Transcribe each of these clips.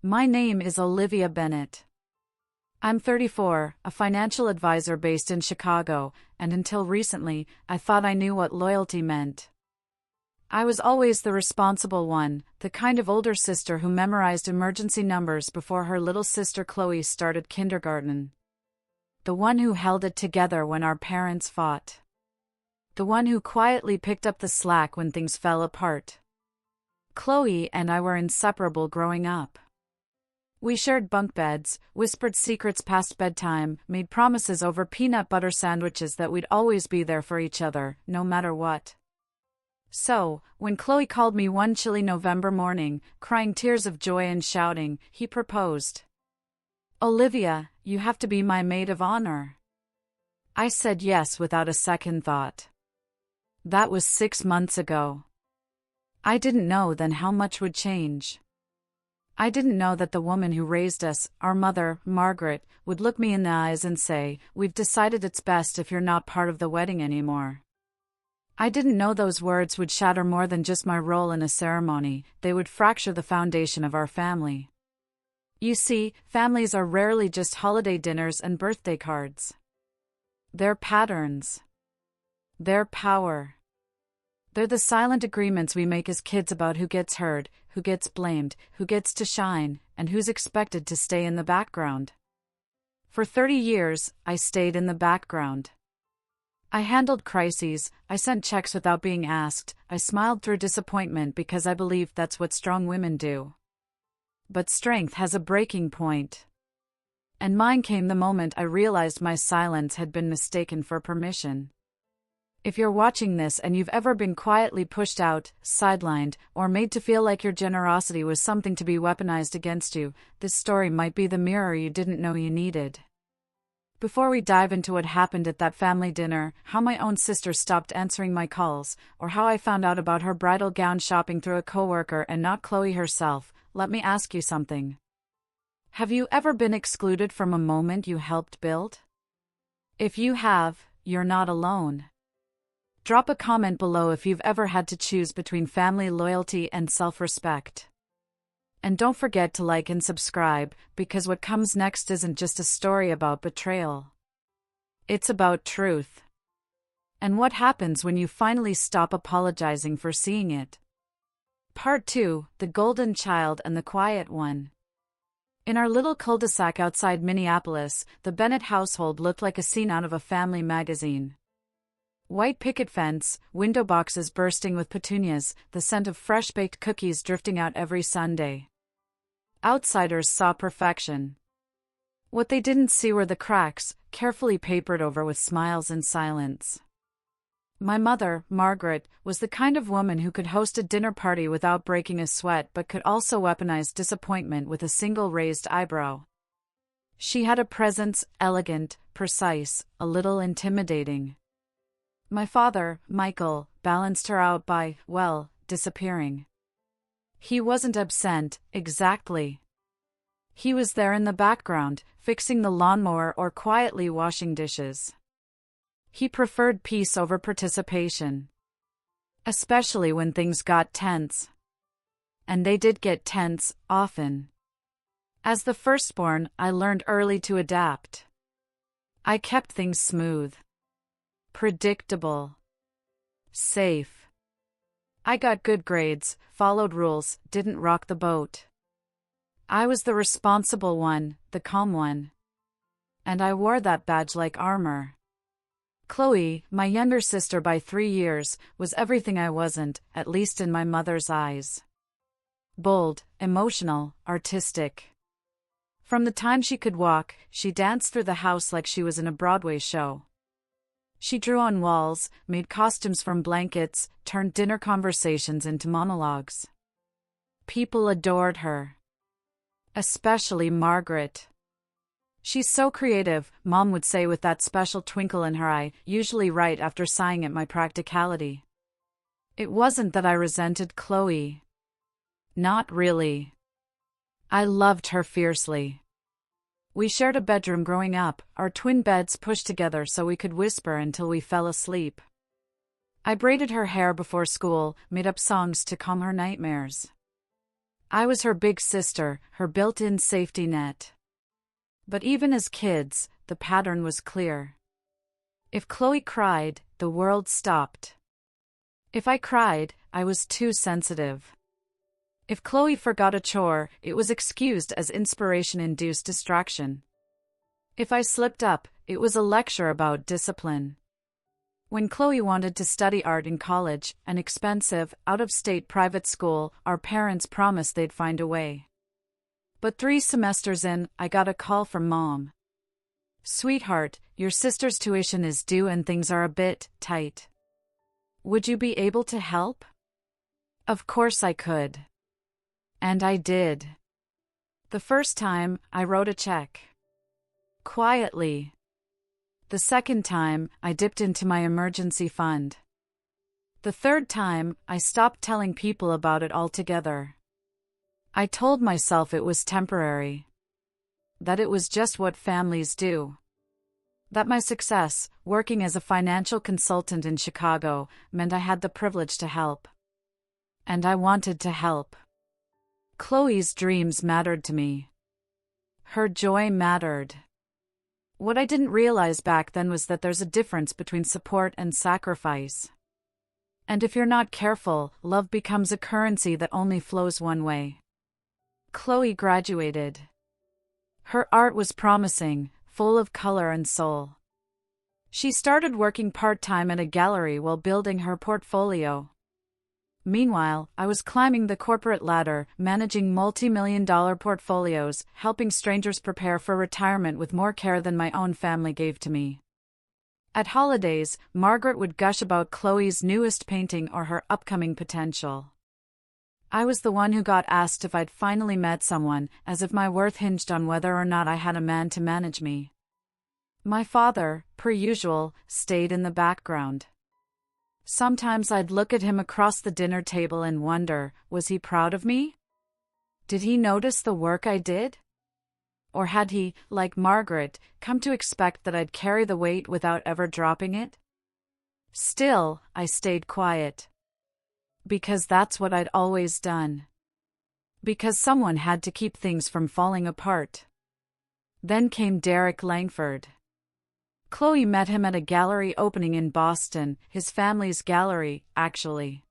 My name is Olivia Bennett. I'm 34, a financial advisor based in Chicago, and until recently, I thought I knew what loyalty meant. I was always the responsible one, the kind of older sister who memorized emergency numbers before her little sister Chloe started kindergarten. The one who held it together when our parents fought. The one who quietly picked up the slack when things fell apart. Chloe and I were inseparable growing up. We shared bunk beds, whispered secrets past bedtime, made promises over peanut butter sandwiches that we'd always be there for each other, no matter what. So, when Chloe called me one chilly November morning, crying tears of joy and shouting, he proposed. "Olivia, you have to be my maid of honor." I said yes without a second thought. That was 6 months ago. I didn't know then how much would change. I didn't know that the woman who raised us, our mother, Margaret, would look me in the eyes and say, "We've decided it's best if you're not part of the wedding anymore." I didn't know those words would shatter more than just my role in a ceremony, they would fracture the foundation of our family. You see, families are rarely just holiday dinners and birthday cards. They're patterns. They're power. They're the silent agreements we make as kids about who gets heard, who gets blamed, who gets to shine, and who's expected to stay in the background. For 30 years, I stayed in the background. I handled crises, I sent checks without being asked, I smiled through disappointment because I believed that's what strong women do. But strength has a breaking point. And mine came the moment I realized my silence had been mistaken for permission. If you're watching this and you've ever been quietly pushed out, sidelined, or made to feel like your generosity was something to be weaponized against you, this story might be the mirror you didn't know you needed. Before we dive into what happened at that family dinner, how my own sister stopped answering my calls, or how I found out about her bridal gown shopping through a coworker and not Chloe herself, let me ask you something. Have you ever been excluded from a moment you helped build? If you have, you're not alone. Drop a comment below if you've ever had to choose between family loyalty and self-respect. And don't forget to like and subscribe, because what comes next isn't just a story about betrayal. It's about truth. And what happens when you finally stop apologizing for seeing it. Part 2, The Golden Child and the Quiet One. In our little cul-de-sac outside Minneapolis, the Bennett household looked like a scene out of a family magazine. White picket fence, window boxes bursting with petunias, the scent of fresh-baked cookies drifting out every Sunday. Outsiders saw perfection. What they didn't see were the cracks, carefully papered over with smiles and silence. My mother, Margaret, was the kind of woman who could host a dinner party without breaking a sweat but could also weaponize disappointment with a single raised eyebrow. She had a presence, elegant, precise, a little intimidating. My father, Michael, balanced her out by, well, disappearing. He wasn't absent, exactly. He was there in the background, fixing the lawnmower or quietly washing dishes. He preferred peace over participation. Especially when things got tense. And they did get tense, often. As the firstborn, I learned early to adapt. I kept things smooth. Predictable. Safe. I got good grades, followed rules, didn't rock the boat. I was the responsible one, the calm one. And I wore that badge like armor. Chloe, my younger sister by 3 years, was everything I wasn't, at least in my mother's eyes. Bold, emotional, artistic. From the time she could walk, she danced through the house like she was in a Broadway show. She drew on walls, made costumes from blankets, turned dinner conversations into monologues. People adored her. Especially Margaret. "She's so creative," Mom would say with that special twinkle in her eye, usually right after sighing at my practicality. It wasn't that I resented Chloe. Not really. I loved her fiercely. We shared a bedroom growing up, our twin beds pushed together so we could whisper until we fell asleep. I braided her hair before school, made up songs to calm her nightmares. I was her big sister, her built-in safety net. But even as kids, the pattern was clear. If Chloe cried, the world stopped. If I cried, I was too sensitive. If Chloe forgot a chore, it was excused as inspiration-induced distraction. If I slipped up, it was a lecture about discipline. When Chloe wanted to study art in college, an expensive, out-of-state private school, our parents promised they'd find a way. But 3 semesters in, I got a call from Mom. "Sweetheart, your sister's tuition is due and things are a bit tight. Would you be able to help?" Of course I could. And I did. The first time, I wrote a check. Quietly. The second time, I dipped into my emergency fund. The third time, I stopped telling people about it altogether. I told myself it was temporary. That it was just what families do. That my success, working as a financial consultant in Chicago, meant I had the privilege to help. And I wanted to help. Chloe's dreams mattered to me. Her joy mattered. What I didn't realize back then was that there's a difference between support and sacrifice. And if you're not careful, love becomes a currency that only flows one way. Chloe graduated. Her art was promising, full of color and soul. She started working part-time at a gallery while building her portfolio. Meanwhile, I was climbing the corporate ladder, managing multi-million-dollar portfolios, helping strangers prepare for retirement with more care than my own family gave to me. At holidays, Margaret would gush about Chloe's newest painting or her upcoming potential. I was the one who got asked if I'd finally met someone, as if my worth hinged on whether or not I had a man to manage me. My father, per usual, stayed in the background. Sometimes I'd look at him across the dinner table and wonder, was he proud of me? Did he notice the work I did? Or had he, like Margaret, come to expect that I'd carry the weight without ever dropping it? Still, I stayed quiet. Because that's what I'd always done. Because someone had to keep things from falling apart. Then came Derek Langford. Chloe met him at a gallery opening in Boston, his family's gallery, actually.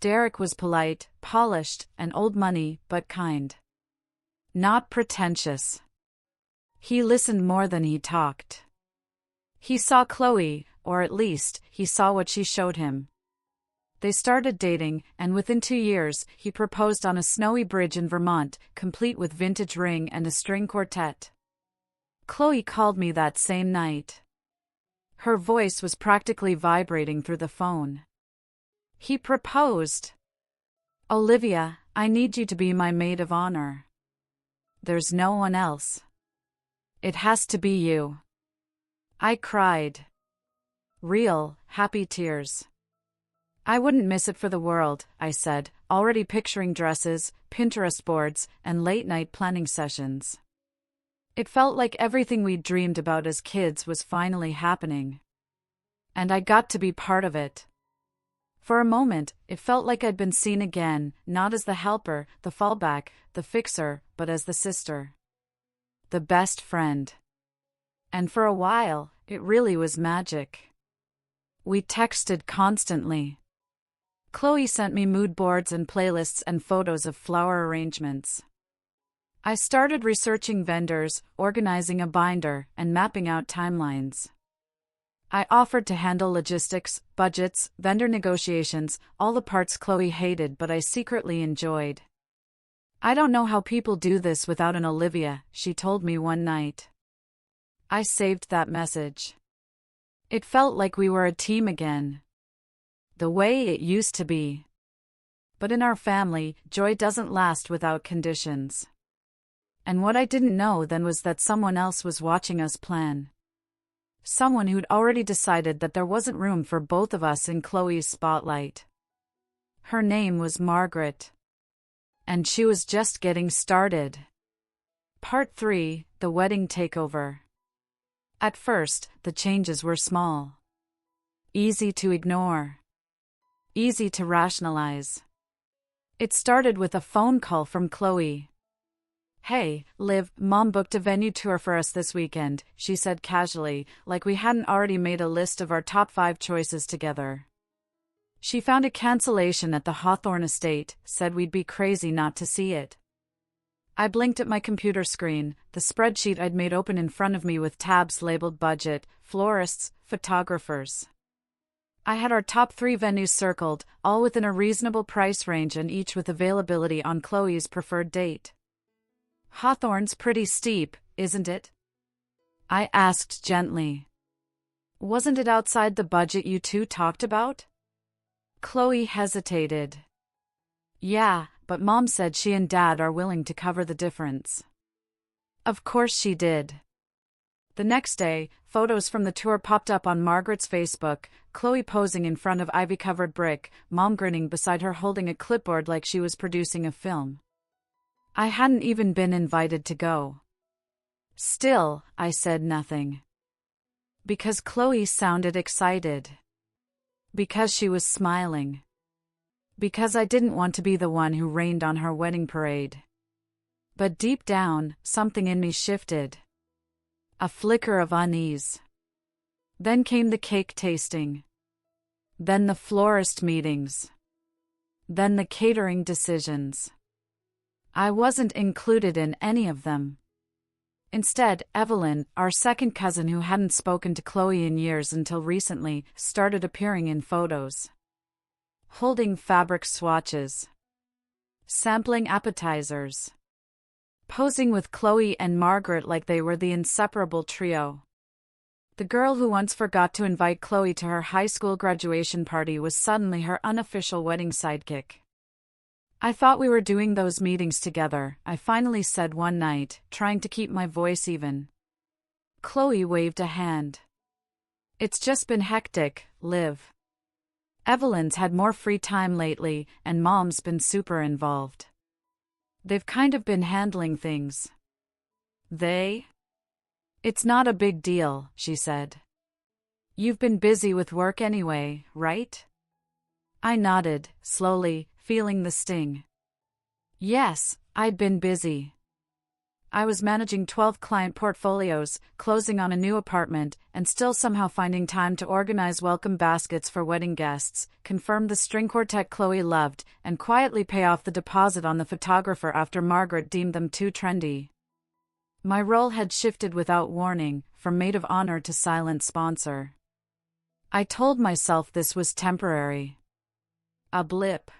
Derek was polite, polished, and old money, but kind. Not pretentious. He listened more than he talked. He saw Chloe, or at least, he saw what she showed him. They started dating, and within 2 years, he proposed on a snowy bridge in Vermont, complete with vintage ring and a string quartet. Chloe called me that same night. Her voice was practically vibrating through the phone. He proposed. "Olivia, I need you to be my maid of honor. There's no one else. It has to be you." I cried. Real, happy tears. "I wouldn't miss it for the world," I said, already picturing dresses, Pinterest boards, and late-night planning sessions. It felt like everything we'd dreamed about as kids was finally happening. And I got to be part of it. For a moment, it felt like I'd been seen again, not as the helper, the fallback, the fixer, but as the sister. The best friend. And for a while, it really was magic. We texted constantly. Chloe sent me mood boards and playlists and photos of flower arrangements. I started researching vendors, organizing a binder, and mapping out timelines. I offered to handle logistics, budgets, vendor negotiations, all the parts Chloe hated but I secretly enjoyed. "I don't know how people do this without an Olivia," she told me one night. I saved that message. It felt like we were a team again. The way it used to be. But in our family, joy doesn't last without conditions. And what I didn't know then was that someone else was watching us plan. Someone who'd already decided that there wasn't room for both of us in Chloe's spotlight. Her name was Margaret. And she was just getting started. Part 3, The Wedding Takeover. At first, the changes were small. Easy to ignore. Easy to rationalize. It started with a phone call from Chloe. "Hey, Liv, Mom booked a venue tour for us this weekend," she said casually, like we hadn't already made a list of our top 5 choices together. She found a cancellation at the Hawthorne estate, said we'd be crazy not to see it. I blinked at my computer screen, the spreadsheet I'd made open in front of me with tabs labeled budget, florists, photographers. I had our top 3 venues circled, all within a reasonable price range and each with availability on Chloe's preferred date. "Hawthorne's pretty steep, isn't it?" I asked gently. "Wasn't it outside the budget you two talked about?" Chloe hesitated. "Yeah, but Mom said she and Dad are willing to cover the difference." Of course she did. The next day, photos from the tour popped up on Margaret's Facebook, Chloe posing in front of ivy-covered brick, Mom grinning beside her holding a clipboard like she was producing a film. I hadn't even been invited to go. Still, I said nothing. Because Chloe sounded excited. Because she was smiling. Because I didn't want to be the one who rained on her wedding parade. But deep down, something in me shifted. A flicker of unease. Then came the cake tasting. Then the florist meetings. Then the catering decisions. I wasn't included in any of them. Instead, Evelyn, our second cousin who hadn't spoken to Chloe in years until recently, started appearing in photos. Holding fabric swatches. Sampling appetizers. Posing with Chloe and Margaret like they were the inseparable trio. The girl who once forgot to invite Chloe to her high school graduation party was suddenly her unofficial wedding sidekick. "I thought we were doing those meetings together," I finally said one night, trying to keep my voice even. Chloe waved a hand. "It's just been hectic, Liv. Evelyn's had more free time lately, and Mom's been super involved. They've kind of been handling things." "They?" "It's not a big deal," she said. "You've been busy with work anyway, right?" I nodded, slowly, feeling the sting. Yes, I'd been busy. I was managing 12 client portfolios, closing on a new apartment, and still somehow finding time to organize welcome baskets for wedding guests, confirm the string quartet Chloe loved, and quietly pay off the deposit on the photographer after Margaret deemed them too trendy. My role had shifted without warning, from maid of honor to silent sponsor. I told myself this was temporary. A blip.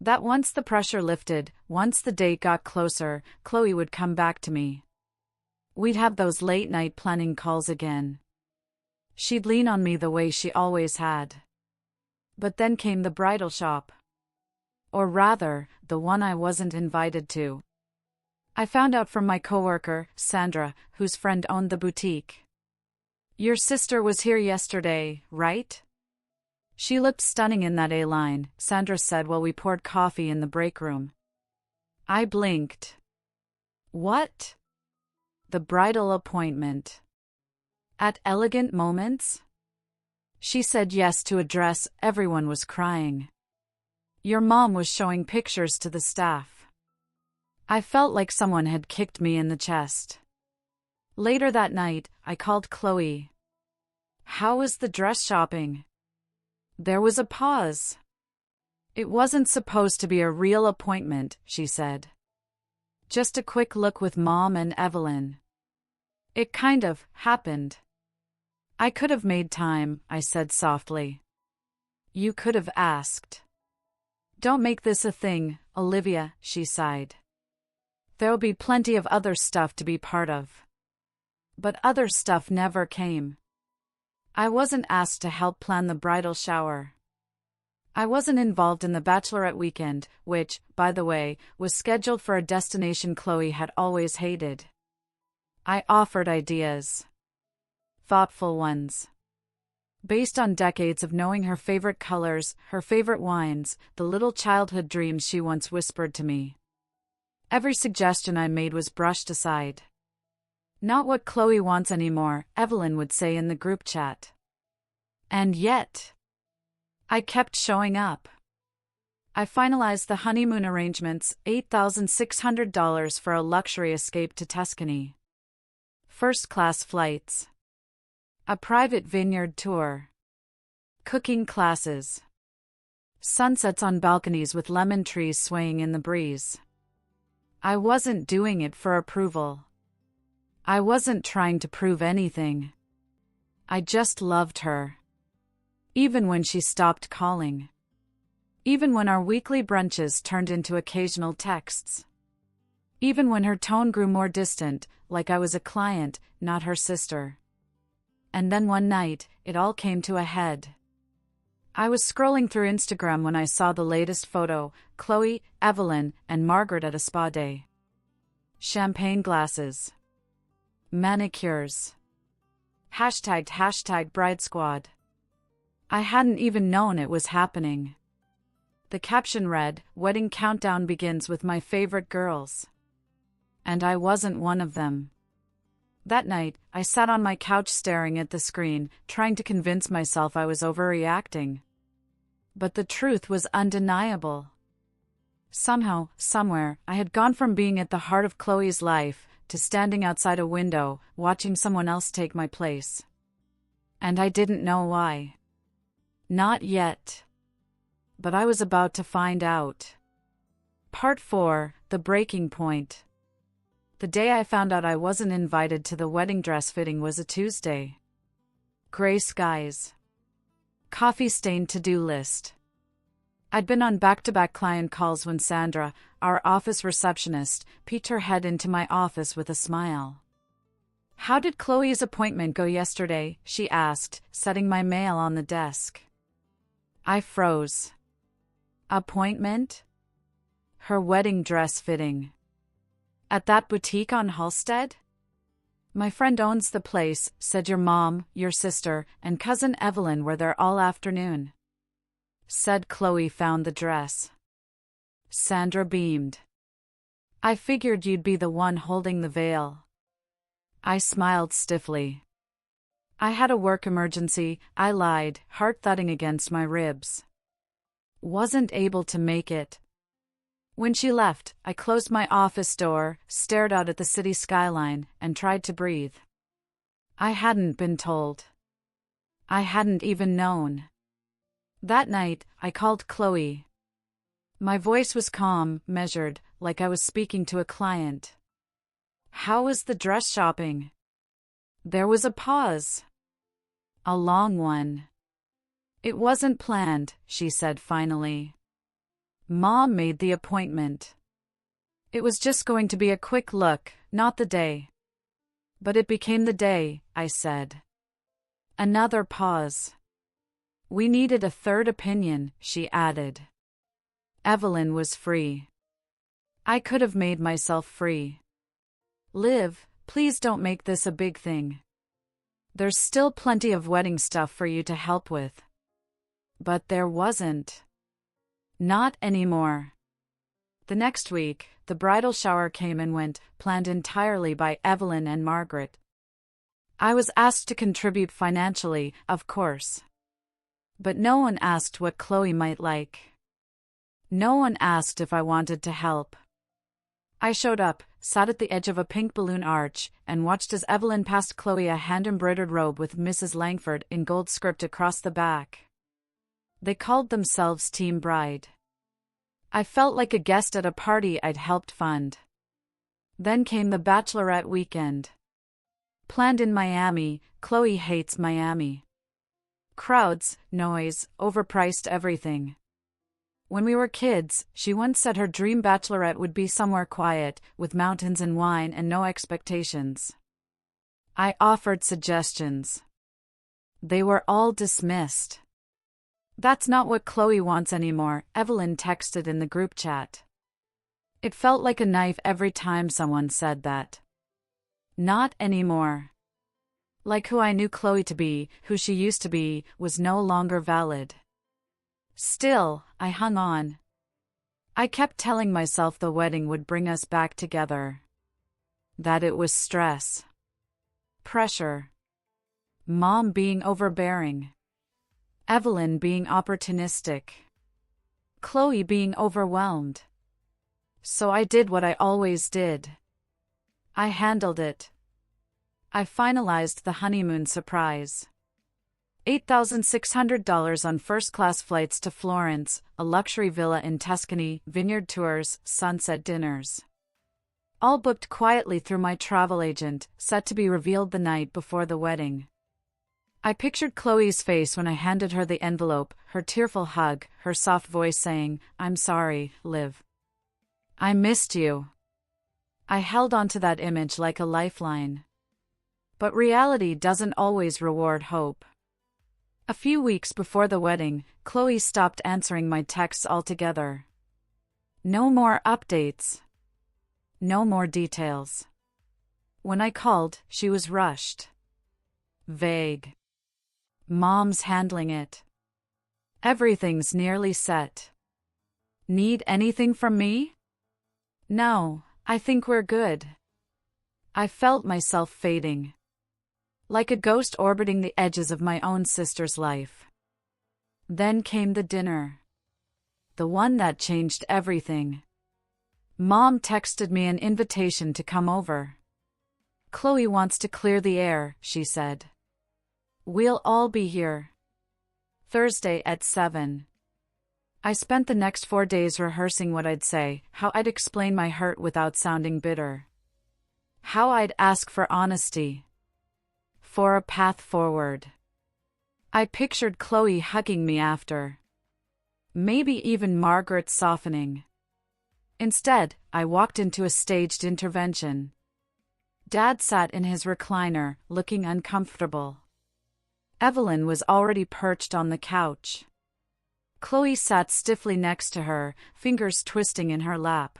That once the pressure lifted, once the date got closer, Chloe would come back to me. We'd have those late-night planning calls again. She'd lean on me the way she always had. But then came the bridal shop. Or rather, the one I wasn't invited to. I found out from my coworker, Sandra, whose friend owned the boutique. "Your sister was here yesterday, right?" "She looked stunning in that A-line," Sandra said while we poured coffee in the break room. I blinked. What? The bridal appointment. At Elegant Moments? She said yes to a dress. Everyone was crying. Your mom was showing pictures to the staff. I felt like someone had kicked me in the chest. Later that night, I called Chloe. "How was the dress shopping?" There was a pause. "It wasn't supposed to be a real appointment," she said. "Just a quick look with Mom and Evelyn. It kind of happened." "I could have made time," I said softly. "You could have asked." "Don't make this a thing, Olivia," she sighed. "There'll be plenty of other stuff to be part of." But other stuff never came. I wasn't asked to help plan the bridal shower. I wasn't involved in the bachelorette weekend, which, by the way, was scheduled for a destination Chloe had always hated. I offered ideas. Thoughtful ones. Based on decades of knowing her favorite colors, her favorite wines, the little childhood dreams she once whispered to me. Every suggestion I made was brushed aside. "Not what Chloe wants anymore," Evelyn would say in the group chat. And yet, I kept showing up. I finalized the honeymoon arrangements, $8,600 for a luxury escape to Tuscany. First-class flights. A private vineyard tour. Cooking classes. Sunsets on balconies with lemon trees swaying in the breeze. I wasn't doing it for approval. I wasn't trying to prove anything. I just loved her. Even when she stopped calling. Even when our weekly brunches turned into occasional texts. Even when her tone grew more distant, like I was a client, not her sister. And then one night, it all came to a head. I was scrolling through Instagram when I saw the latest photo, Chloe, Evelyn, and Margaret at a spa day. Champagne glasses. Manicures. Hashtag Bride Squad. I hadn't even known it was happening. The caption read, "Wedding countdown begins with my favorite girls." And I wasn't one of them. That night, I sat on my couch staring at the screen, trying to convince myself I was overreacting. But the truth was undeniable. Somehow, somewhere, I had gone from being at the heart of Chloe's life to standing outside a window, watching someone else take my place. And I didn't know why. Not yet. But I was about to find out. Part 4, The Breaking Point. The day I found out I wasn't invited to the wedding dress fitting was a Tuesday. Gray skies. Coffee-stained to-do list. I'd been on back-to-back client calls when Sandra, our office receptionist, peeked her head into my office with a smile. "How did Chloe's appointment go yesterday?" she asked, setting my mail on the desk. I froze. Appointment? Her wedding dress fitting. At that boutique on Halsted? "My friend owns the place," said "your mom, your sister, and cousin Evelyn were there all afternoon." Said Chloe found the dress. Sandra beamed. "I figured you'd be the one holding the veil." I smiled stiffly. "I had a work emergency," I lied, heart thudding against my ribs. "Wasn't able to make it." When she left, I closed my office door, stared out at the city skyline, and tried to breathe. I hadn't been told. I hadn't even known. That night, I called Chloe. My voice was calm, measured, like I was speaking to a client. "How was the dress shopping?" There was a pause. A long one. "It wasn't planned," she said finally. "Mom made the appointment. It was just going to be a quick look, not the day." "But it became the day," I said. Another pause. "We needed a third opinion," she added. Evelyn was free. I could have made myself free. "Liv, please don't make this a big thing. There's still plenty of wedding stuff for you to help with." But there wasn't. Not anymore. The next week, the bridal shower came and went, planned entirely by Evelyn and Margaret. I was asked to contribute financially, of course. But no one asked what Chloe might like. No one asked if I wanted to help. I showed up, sat at the edge of a pink balloon arch, and watched as Evelyn passed Chloe a hand-embroidered robe with Mrs. Langford in gold script across the back. They called themselves Team Bride. I felt like a guest at a party I'd helped fund. Then came the bachelorette weekend. Planned in Miami, Chloe hates Miami. Crowds, noise, overpriced everything. When we were kids, she once said her dream bachelorette would be somewhere quiet, with mountains and wine and no expectations. I offered suggestions. They were all dismissed. "That's not what Chloe wants anymore," Evelyn texted in the group chat. It felt like a knife every time someone said that. Not anymore. Like who I knew Chloe to be, who she used to be, was no longer valid. Still, I hung on. I kept telling myself the wedding would bring us back together. That it was stress. Pressure. Mom being overbearing. Evelyn being opportunistic. Chloe being overwhelmed. So I did what I always did. I handled it. I finalized the honeymoon surprise. $8,600 on first-class flights to Florence, a luxury villa in Tuscany, vineyard tours, sunset dinners. All booked quietly through my travel agent, set to be revealed the night before the wedding. I pictured Chloe's face when I handed her the envelope, her tearful hug, her soft voice saying, "I'm sorry, Liv. I missed you." I held on to that image like a lifeline. But reality doesn't always reward hope. A few weeks before the wedding, Chloe stopped answering my texts altogether. No more updates. No more details. When I called, she was rushed. Vague. "Mom's handling it. Everything's nearly set. Need anything from me?" "No, I think we're good." I felt myself fading. Like a ghost orbiting the edges of my own sister's life. Then came the dinner. The one that changed everything. Mom texted me an invitation to come over. "Chloe wants to clear the air," she said. "We'll all be here. Thursday at 7. I spent the next 4 days rehearsing what I'd say, how I'd explain my hurt without sounding bitter. How I'd ask for honesty. For a path forward. I pictured Chloe hugging me after. Maybe even Margaret softening. Instead, I walked into a staged intervention. Dad sat in his recliner, looking uncomfortable. Evelyn was already perched on the couch. Chloe sat stiffly next to her, fingers twisting in her lap.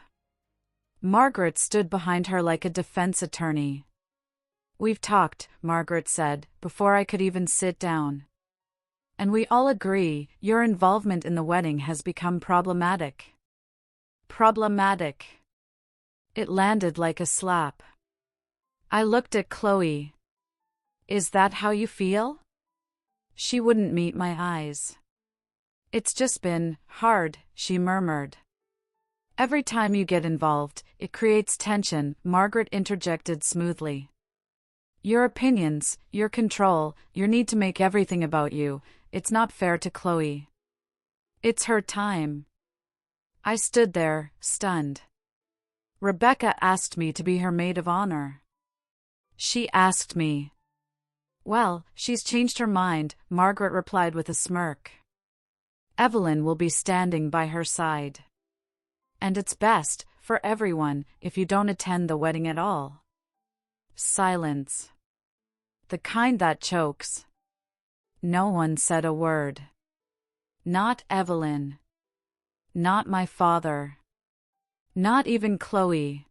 Margaret stood behind her like a defense attorney. "We've talked," Margaret said, before I could even sit down. "And we all agree, your involvement in the wedding has become problematic." Problematic. It landed like a slap. I looked at Chloe. "Is that how you feel?" She wouldn't meet my eyes. "It's just been hard," she murmured. "Every time you get involved, it creates tension," Margaret interjected smoothly. "Your opinions, your control, your need to make everything about you, it's not fair to Chloe. It's her time." I stood there, stunned. "Rebecca asked me to be her maid of honor." "She asked me." "Well, she's changed her mind," Margaret replied with a smirk. "Evelyn will be standing by her side. And it's best, for everyone, if you don't attend the wedding at all." Silence. The kind that chokes. No one said a word. Not Evelyn. Not my father. Not even Chloe.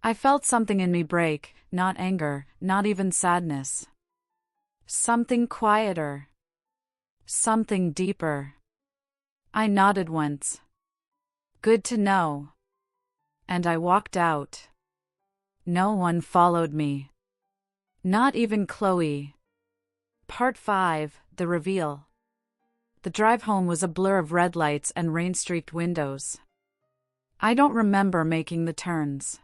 I felt something in me break, not anger, not even sadness. Something quieter. Something deeper. I nodded once. "Good to know." And I walked out. No one followed me. Not even Chloe. Part 5, The Reveal. The drive home was a blur of red lights and rain-streaked windows. I don't remember making the turns.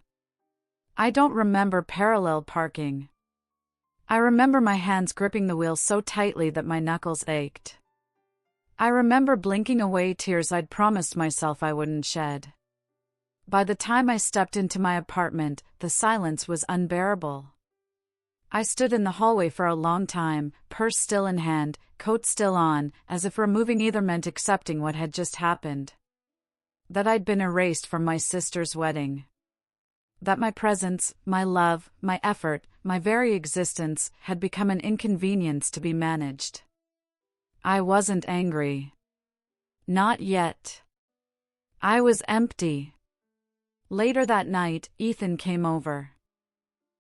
I don't remember parallel parking. I remember my hands gripping the wheel so tightly that my knuckles ached. I remember blinking away tears I'd promised myself I wouldn't shed. By the time I stepped into my apartment, the silence was unbearable. I stood in the hallway for a long time, purse still in hand, coat still on, as if removing either meant accepting what had just happened. That I'd been erased from my sister's wedding. That my presence, my love, my effort, my very existence, had become an inconvenience to be managed. I wasn't angry. Not yet. I was empty. Later that night, Ethan came over.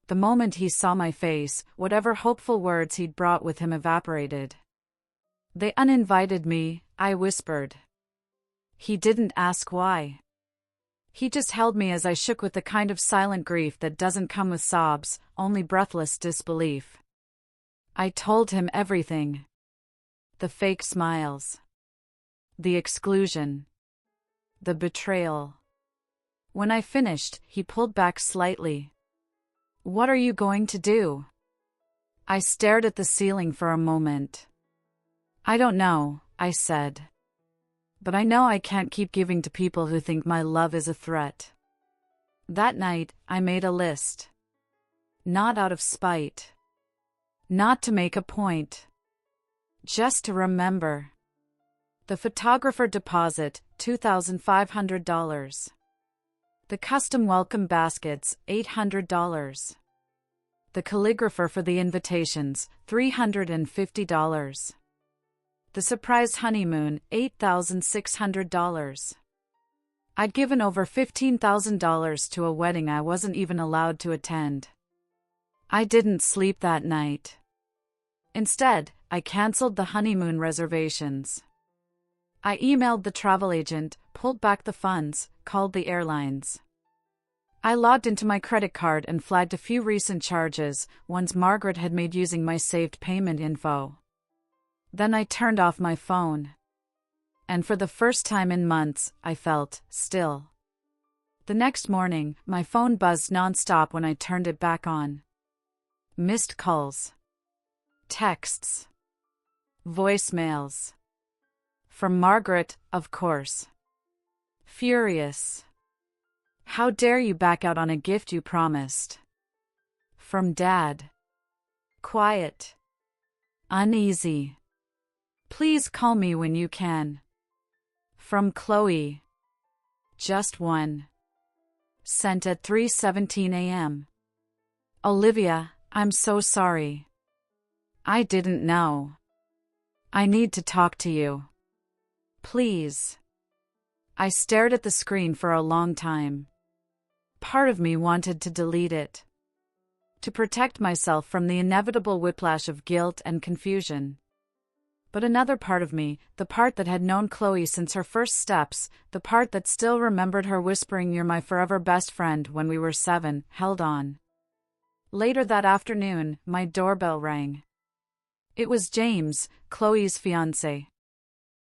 The moment he saw my face, whatever hopeful words he'd brought with him evaporated. "They uninvited me," I whispered. He didn't ask why. He just held me as I shook with the kind of silent grief that doesn't come with sobs, only breathless disbelief. I told him everything. The fake smiles. The exclusion. The betrayal. When I finished, he pulled back slightly. What are you going to do? I stared at the ceiling for a moment. I don't know, I said. But I know I can't keep giving to people who think my love is a threat. That night, I made a list. Not out of spite. Not to make a point. Just to remember. The photographer deposit, $2,500. The custom welcome baskets, $800. The calligrapher for the invitations, $350. The surprise honeymoon, $8,600. I'd given over $15,000 to a wedding I wasn't even allowed to attend. I didn't sleep that night. Instead, I canceled the honeymoon reservations. I emailed the travel agent, pulled back the funds, called the airlines. I logged into my credit card and flagged a few recent charges, ones Margaret had made using my saved payment info. Then I turned off my phone. And for the first time in months, I felt still. The next morning, my phone buzzed nonstop when I turned it back on. Missed calls. Texts. Voicemails. From Margaret, of course. Furious. How dare you back out on a gift you promised? From Dad. Quiet. Uneasy. Please call me when you can. From Chloe. Just one. Sent at 3:17 a.m. Olivia, I'm so sorry. I didn't know. I need to talk to you. Please. I stared at the screen for a long time. Part of me wanted to delete it. To protect myself from the inevitable whiplash of guilt and confusion. But another part of me, the part that had known Chloe since her first steps, the part that still remembered her whispering "You're my forever best friend" when we were 7, held on. Later that afternoon, my doorbell rang. It was James, Chloe's fiancé.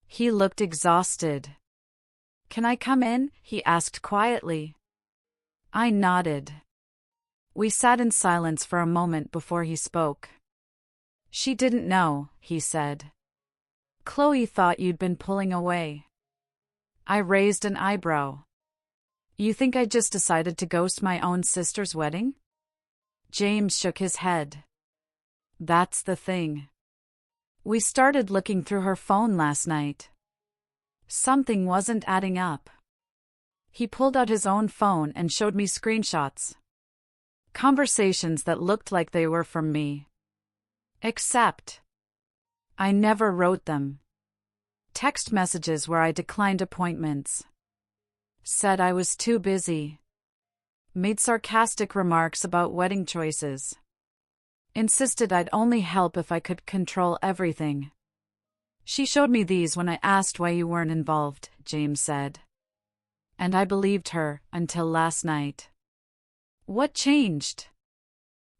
He looked exhausted. "Can I come in?" he asked quietly. I nodded. We sat in silence for a moment before he spoke. "She didn't know," he said. "Chloe thought you'd been pulling away." I raised an eyebrow. "You think I just decided to ghost my own sister's wedding?" James shook his head. "That's the thing. We started looking through her phone last night. Something wasn't adding up." He pulled out his own phone and showed me screenshots. Conversations that looked like they were from me. Except I never wrote them. Text messages where I declined appointments. Said I was too busy. Made sarcastic remarks about wedding choices. Insisted I'd only help if I could control everything. "She showed me these when I asked why you weren't involved," James said. And I believed her, until last night. What changed?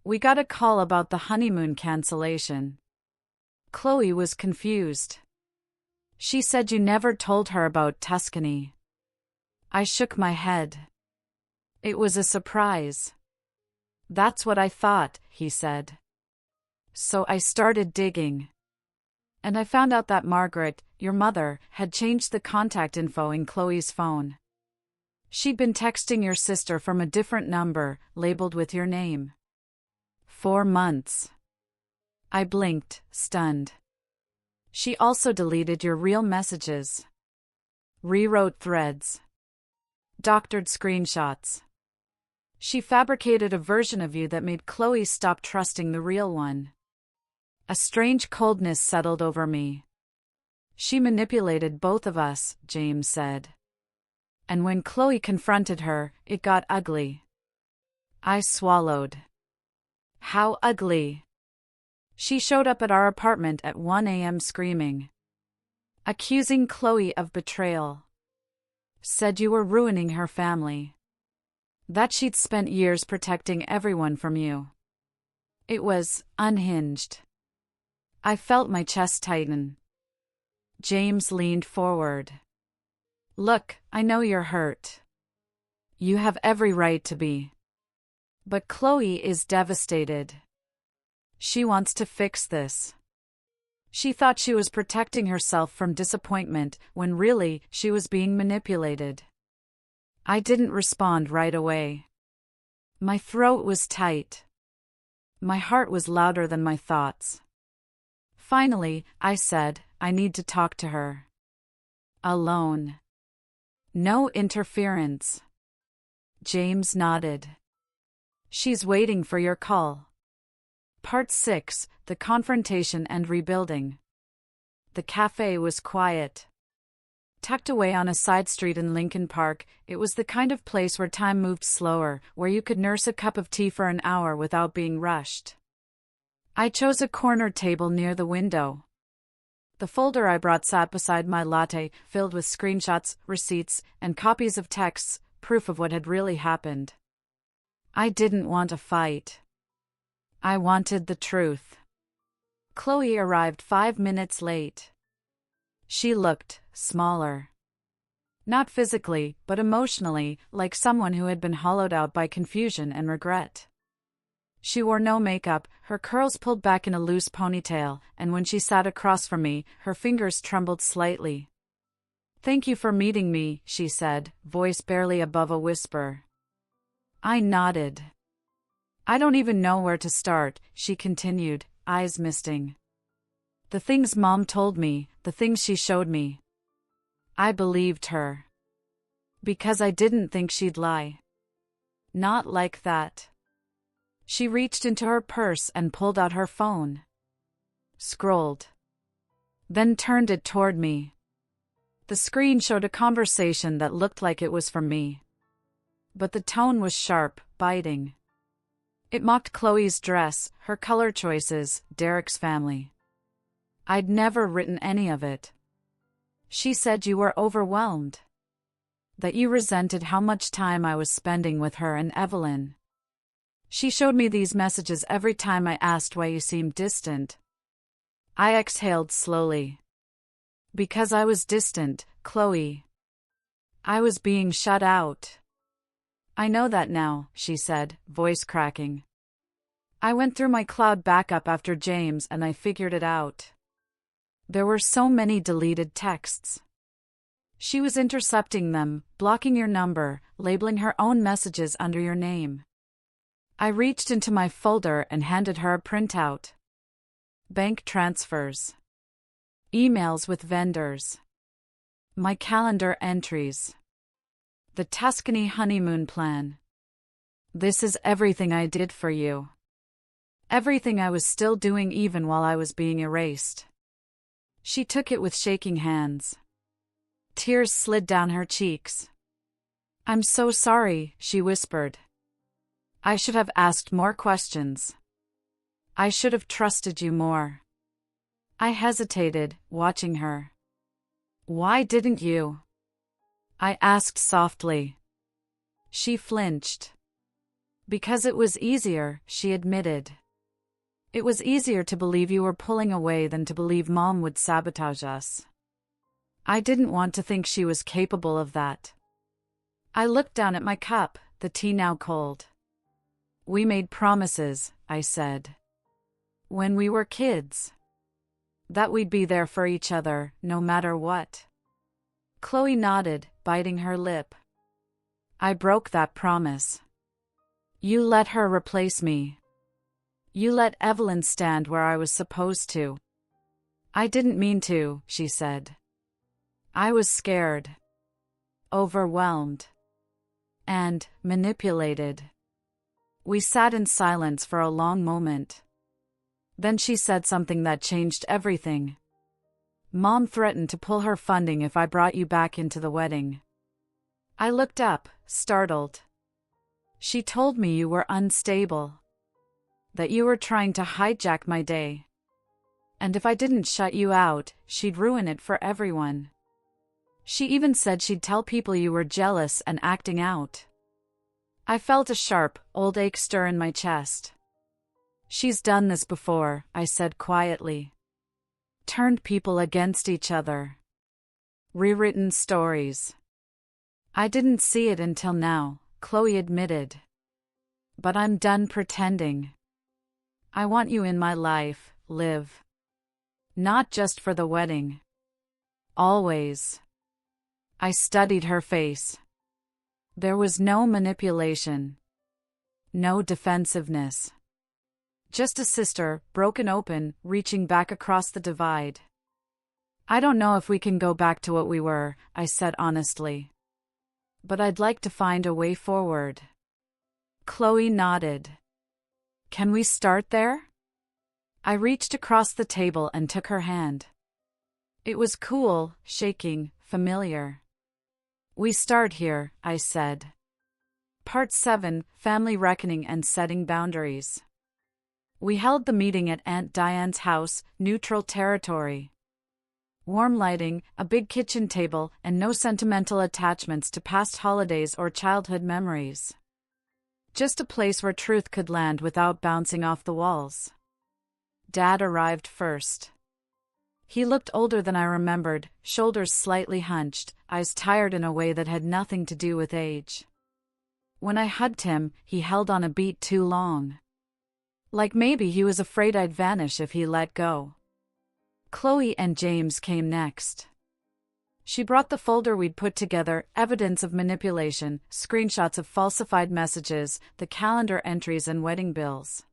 We got a call about the honeymoon cancellation. Chloe was confused. She said you never told her about Tuscany. I shook my head. It was a surprise. That's what I thought, he said. So I started digging. And I found out that Margaret, your mother, had changed the contact info in Chloe's phone. She'd been texting your sister from a different number, labeled with your name. 4 months. I blinked, stunned. She also deleted your real messages. Rewrote threads. Doctored screenshots. She fabricated a version of you that made Chloe stop trusting the real one. A strange coldness settled over me. She manipulated both of us, James said. And when Chloe confronted her, it got ugly. I swallowed. How ugly? She showed up at our apartment at 1 a.m. screaming. Accusing Chloe of betrayal. Said you were ruining her family. That she'd spent years protecting everyone from you. It was unhinged. I felt my chest tighten. James leaned forward. Look, I know you're hurt. You have every right to be. But Chloe is devastated. She wants to fix this. She thought she was protecting herself from disappointment when really she was being manipulated. I didn't respond right away. My throat was tight. My heart was louder than my thoughts. Finally, I said, I need to talk to her. Alone. No interference. James nodded. She's waiting for your call. Part 6, The Confrontation and Rebuilding. The cafe was quiet. Tucked away on a side street in Lincoln Park, it was the kind of place where time moved slower, where you could nurse a cup of tea for an hour without being rushed. I chose a corner table near the window. The folder I brought sat beside my latte, filled with screenshots, receipts, and copies of texts, proof of what had really happened. I didn't want a fight. I wanted the truth. Chloe arrived 5 minutes late. She looked smaller. Not physically, but emotionally, like someone who had been hollowed out by confusion and regret. She wore no makeup, her curls pulled back in a loose ponytail, and when she sat across from me, her fingers trembled slightly. "Thank you for meeting me," she said, voice barely above a whisper. I nodded. "I don't even know where to start," she continued, eyes misting. "The things Mom told me, the things she showed me. I believed her. Because I didn't think she'd lie. Not like that." She reached into her purse and pulled out her phone. Scrolled. Then turned it toward me. The screen showed a conversation that looked like it was from me. But the tone was sharp, biting. It mocked Chloe's dress, her color choices, Derek's family. I'd never written any of it. She said you were overwhelmed. That you resented how much time I was spending with her and Evelyn. She showed me these messages every time I asked why you seemed distant. I exhaled slowly. Because I was distant, Chloe. I was being shut out. "I know that now," she said, voice cracking. "I went through my cloud backup after James and I figured it out. There were so many deleted texts. She was intercepting them, blocking your number, labeling her own messages under your name." I reached into my folder and handed her a printout. Bank transfers. Emails with vendors. My calendar entries. The Tuscany honeymoon plan. "This is everything I did for you. Everything I was still doing even while I was being erased." She took it with shaking hands. Tears slid down her cheeks. "I'm so sorry," she whispered. "I should have asked more questions. I should have trusted you more." I hesitated, watching her. "Why didn't you?" I asked softly. She flinched. "Because it was easier," she admitted. "It was easier to believe you were pulling away than to believe Mom would sabotage us. I didn't want to think she was capable of that." I looked down at my cup, the tea now cold. "We made promises," I said. "When we were kids. That we'd be there for each other, no matter what." Chloe nodded, biting her lip. "I broke that promise. You let her replace me. You let Evelyn stand where I was supposed to." "I didn't mean to," she said. "I was scared. Overwhelmed. And manipulated." We sat in silence for a long moment. Then she said something that changed everything. "Mom threatened to pull her funding if I brought you back into the wedding." I looked up, startled. "She told me you were unstable. That you were trying to hijack my day. And if I didn't shut you out, she'd ruin it for everyone. She even said she'd tell people you were jealous and acting out." I felt a sharp, old ache stir in my chest. "She's done this before," I said quietly. "Turned people against each other. Rewritten stories. I didn't see it until now, Chloe admitted. But I'm done pretending. I want you in my life, Liv. Not just for the wedding. Always. I studied her face. There was no manipulation. No defensiveness. Just a sister, broken open, reaching back across the divide. I don't know if we can go back to what we were, I said honestly. But I'd like to find a way forward. Chloe nodded. Can we start there? I reached across the table and took her hand. It was cool, shaking, familiar. We start here, I said. Part 7, Family Reckoning and Setting Boundaries. We held the meeting at Aunt Diane's house, neutral territory. Warm lighting, a big kitchen table, and no sentimental attachments to past holidays or childhood memories. Just a place where truth could land without bouncing off the walls. Dad arrived first. He looked older than I remembered, shoulders slightly hunched, eyes tired in a way that had nothing to do with age. When I hugged him, he held on a beat too long. Like maybe he was afraid I'd vanish if he let go. Chloe and James came next. She brought the folder we'd put together, evidence of manipulation, screenshots of falsified messages, the calendar entries and wedding bills.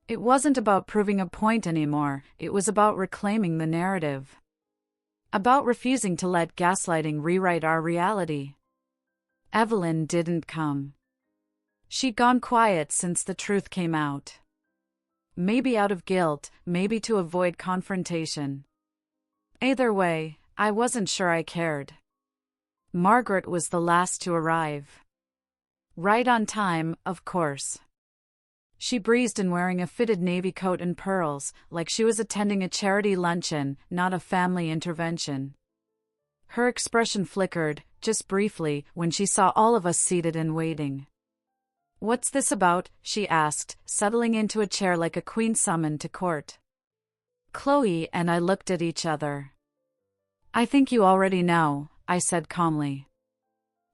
It wasn't about proving a point anymore, it was about reclaiming the narrative. About refusing to let gaslighting rewrite our reality. Evelyn didn't come. She'd gone quiet since the truth came out. Maybe out of guilt, maybe to avoid confrontation. Either way, I wasn't sure I cared. Margaret was the last to arrive. Right on time, of course. She breezed in wearing a fitted navy coat and pearls, like she was attending a charity luncheon, not a family intervention. Her expression flickered, just briefly, when she saw all of us seated and waiting. "What's this about?" she asked, settling into a chair like a queen summoned to court. Chloe and I looked at each other. "I think you already know," I said calmly.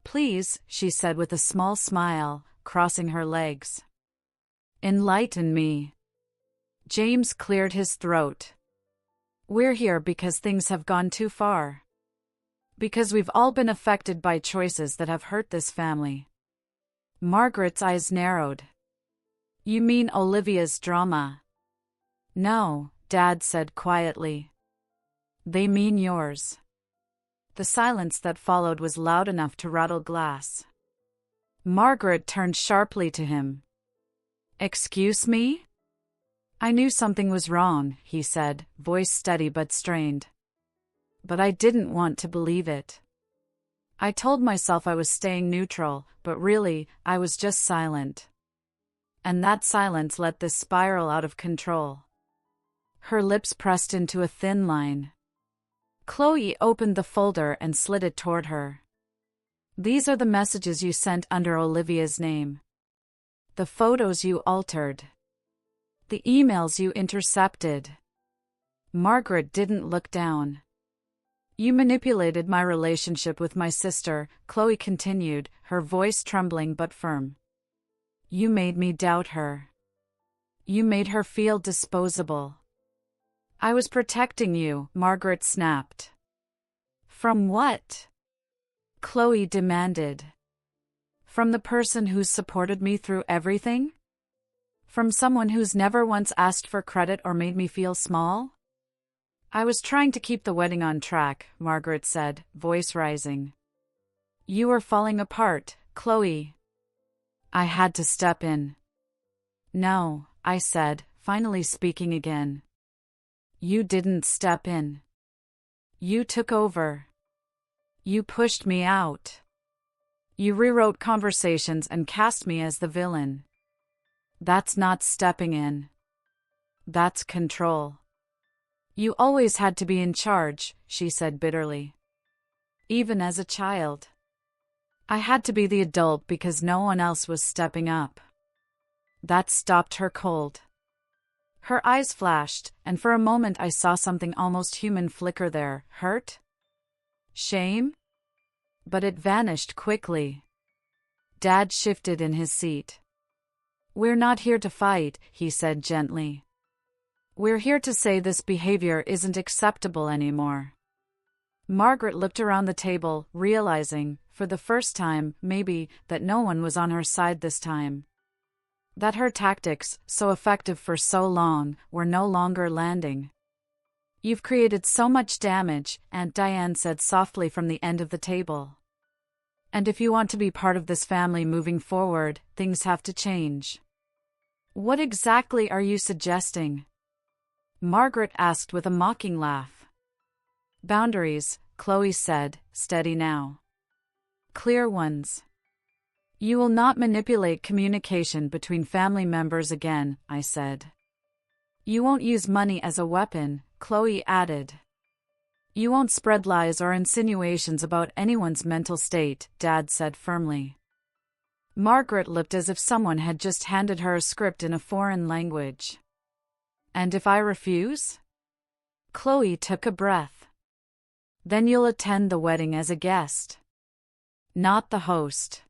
"Please," she said with a small smile, crossing her legs. "Enlighten me." James cleared his throat. "We're here because things have gone too far. Because we've all been affected by choices that have hurt this family." Margaret's eyes narrowed. "You mean Olivia's drama?" "No," Dad said quietly. "They mean yours." The silence that followed was loud enough to rattle glass. Margaret turned sharply to him. "Excuse me?" "I knew something was wrong," he said, voice steady but strained. But I didn't want to believe it. I told myself I was staying neutral, but really, I was just silent. And that silence let this spiral out of control. Her lips pressed into a thin line. Chloe opened the folder and slid it toward her. "These are the messages you sent under Olivia's name. The photos you altered. The emails you intercepted." Margaret didn't look down. "You manipulated my relationship with my sister," Chloe continued, her voice trembling but firm. "You made me doubt her. You made her feel disposable." "I was protecting you," Margaret snapped. "From what?" Chloe demanded. "From the person who's supported me through everything? From someone who's never once asked for credit or made me feel small?" "I was trying to keep the wedding on track," Margaret said, voice rising. "You were falling apart, Chloe. I had to step in." "No," I said, finally speaking again. "You didn't step in. You took over. You pushed me out. You rewrote conversations and cast me as the villain. That's not stepping in. That's control. You always had to be in charge," she said bitterly. "Even as a child. I had to be the adult because no one else was stepping up." That stopped her cold. Her eyes flashed, and for a moment I saw something almost human flicker there. Hurt? Shame? but it vanished quickly. Dad shifted in his seat. "We're not here to fight," he said gently. "We're here to say this behavior isn't acceptable anymore." Margaret looked around the table, realizing, for the first time, maybe, that no one was on her side this time. That her tactics, so effective for so long, were no longer landing. "You've created so much damage," Aunt Diane said softly from the end of the table. "And if you want to be part of this family moving forward, things have to change." "What exactly are you suggesting?" Margaret asked with a mocking laugh. "Boundaries," Chloe said, "steady now. Clear ones. You will not manipulate communication between family members again," I said. "You won't use money as a weapon," Chloe added. "You won't spread lies or insinuations about anyone's mental state," Dad said firmly. Margaret looked as if someone had just handed her a script in a foreign language. "And if I refuse?" Chloe took a breath. "Then you'll attend the wedding as a guest. Not the host.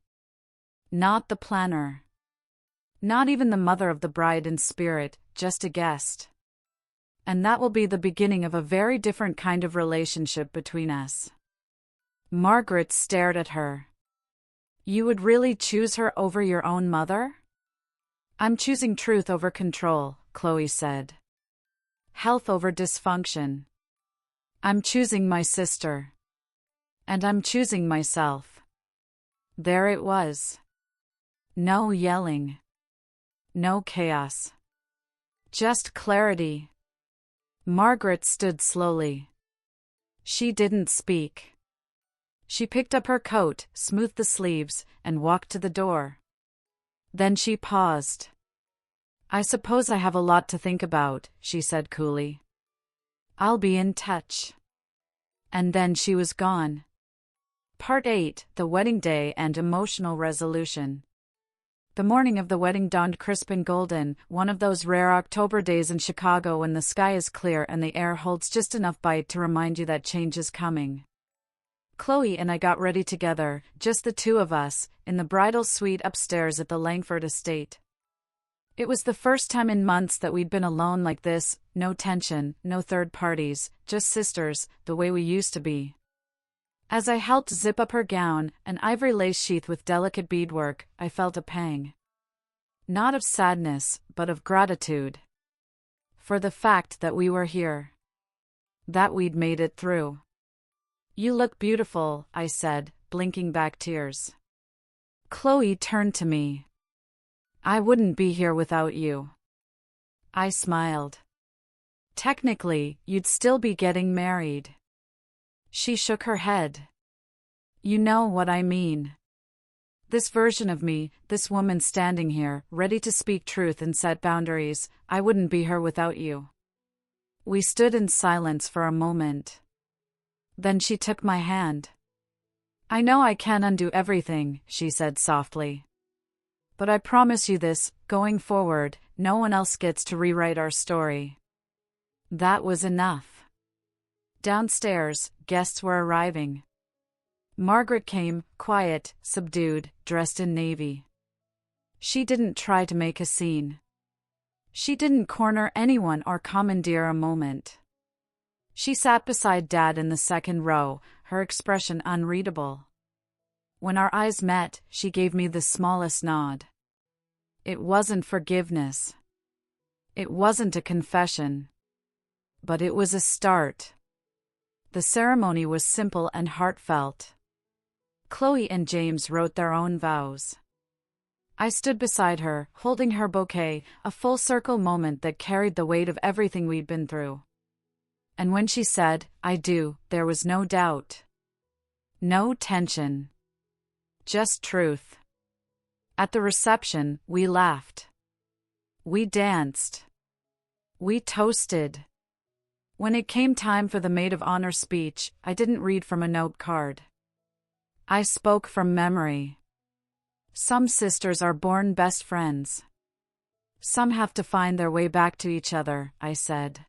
Not the planner. Not even the mother of the bride in spirit, just a guest. And that will be the beginning of a very different kind of relationship between us." Margaret stared at her. "You would really choose her over your own mother?" "I'm choosing truth over control," Chloe said. "Health over dysfunction. I'm choosing my sister. And I'm choosing myself." There it was. No yelling. No chaos. Just clarity. Margaret stood slowly. She didn't speak. She picked up her coat, smoothed the sleeves, and walked to the door. Then she paused. "I suppose I have a lot to think about," she said coolly. "I'll be in touch." And then she was gone. Part 8: The Wedding Day and Emotional Resolution. The morning of the wedding dawned crisp and golden, one of those rare October days in Chicago when the sky is clear and the air holds just enough bite to remind you that change is coming. Chloe and I got ready together, just the two of us, in the bridal suite upstairs at the Langford estate. It was the first time in months that we'd been alone like this, no tension, no third parties, just sisters, the way we used to be. As I helped zip up her gown, an ivory lace sheath with delicate beadwork, I felt a pang. Not of sadness, but of gratitude. For the fact that we were here. That we'd made it through. "You look beautiful," I said, blinking back tears. Chloe turned to me. "I wouldn't be here without you." I smiled. "Technically, you'd still be getting married." She shook her head. "You know what I mean. This version of me, this woman standing here, ready to speak truth and set boundaries, I wouldn't be her without you." We stood in silence for a moment. Then she took my hand. "I know I can't undo everything," she said softly. "But I promise you this, going forward, no one else gets to rewrite our story." That was enough. Downstairs, guests were arriving. Margaret came, quiet, subdued, dressed in navy. She didn't try to make a scene. She didn't corner anyone or commandeer a moment. She sat beside Dad in the second row, her expression unreadable. When our eyes met, she gave me the smallest nod. It wasn't forgiveness. It wasn't a confession. But it was a start. The ceremony was simple and heartfelt. Chloe and James wrote their own vows. I stood beside her, holding her bouquet, a full-circle moment that carried the weight of everything we'd been through. And when she said, "I do," there was no doubt. No tension. Just truth. At the reception, we laughed. We danced. We toasted. When it came time for the maid of honor speech, I didn't read from a note card. I spoke from memory. Some sisters are born best friends. Some have to find their way back to each other, I said.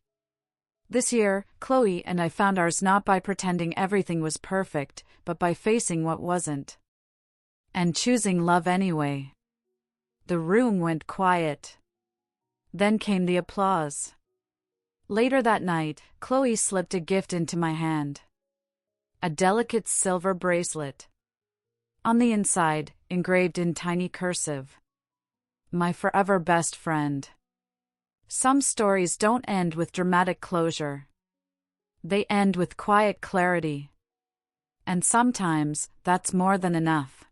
This year, Chloe and I found ours not by pretending everything was perfect, but by facing what wasn't. And choosing love anyway. The room went quiet. Then came the applause. Later that night, Chloe slipped a gift into my hand. A delicate silver bracelet. On the inside, engraved in tiny cursive. My forever best friend. Some stories don't end with dramatic closure. They end with quiet clarity. And sometimes, that's more than enough.